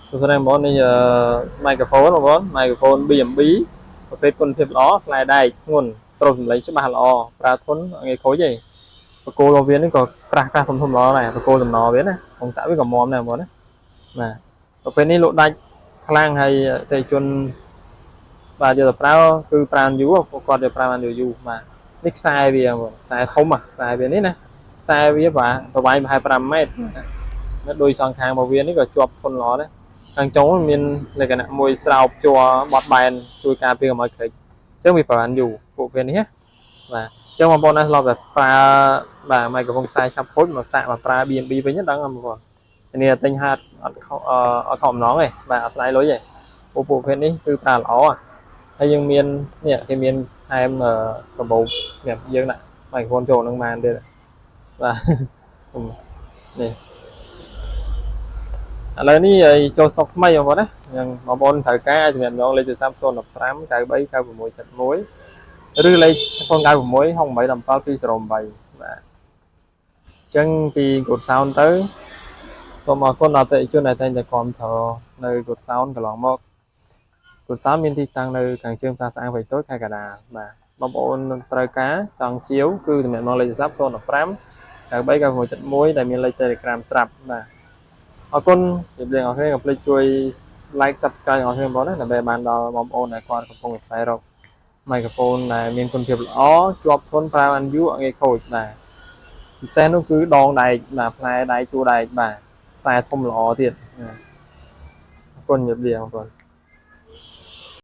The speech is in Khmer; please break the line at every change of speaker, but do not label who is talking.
សួស្តីបងប្អូននេះmicrophone បងប្អូន microphone B&B ប្រភេទគុណភាពល្អផ្លែដែកធ្ងន់ស្រូបសំឡេងច្បាស់ល្អប្រើធន់ងាយខូចទេបកគោរបស់វានេះក៏ក្រាស់ធំល្អដែរបកគោតំណវាណាក្នុងតាក់វាក៏មាំដែរបងប្អូនណាប្រភេទនេះលក់ដាច់ខ្លាំងហើយអតិថិជនបាទយកទៅប្រើគឺប្រើយូរពួកគាត់យកប្រើបានយូរបាទនេះខ្សែវាបងខ្សែធំខ្សែវានេះណាខ្សែវាបាទប្រវែងប្រហែល5 ម៉ែត្រនៅដូចសងខាងរបស់វានេះក៏ជាប់ធន់ល្អដែរខាងចុងមានលក្ខណៈមួយស្រោបជ័របត់បែនជួយការពារកុំឲ្យក្រិចអញ្ចឹងវាប្រើបានយូរពួកវានេះណាបាទអញ្ចឹងបងប្អូនណាធ្លាប់តែប្រើបាទម៉ៃក្រូហ្វូនខ្សែឆាប់ខូចមកសាកមកប្រើ B&B វិញដឹងអត់បងប្អូននេះទិញហាត់អត់ខំម្ដងទេបាទអត់ស្ដាយលុយទេពួកប្រភេទនេះគឺប្រើល្អហើយយើងមាននេះគេមានថែមកាបូបនេះយើងដាក់ម៉ៃក្រូហ្វូនចូលនឹងបានទៀតបាទនេះឥឡូវនេះចូលស្តុកថ្មីបងប្អូនណាយ៉ាងបងប្អូនត្រូវការជំរាបលេខទូរស័ព្ទ015 93 9671ឬលេខ096 68 17 208បាទអញ្ចឹងពី Good Sound ទៅសូមអរគុណដល់អតិថិជនដែលតែងតែគាំទ្រនៅ Good Sound កន្លងមក Good Sound មានទីតាំងនៅខាងជើងផ្សារស្អាងវៃតូចខេត្តកណ្ដាលបាទបងប្អូនត្រូវការចង់ជាវគឺទំនាក់ទំនងលេខទូរស័ព្ទ015 93 9671ដែលមានលេខ Telegram ស្រាប់បាទអរគុណជម្រាបលាអរគុណកុំភ្លេចជួយ like subscribe អរគុណបងប្អូនណាដើម្បីបានដល់បងប្អូនដែលគាត់កំពុងស្វែងរក microphone ដែលមានគុណភាពល្អជាប់ធន់ប្រើបានយូរអត់ងាយខូចបាទពិសេសនោះគឺដងដែកបាទផ្លែដែកជួរដែកបាទខ្សែធំល្អទៀតអរគុណជម្រាបលាបងប្អូន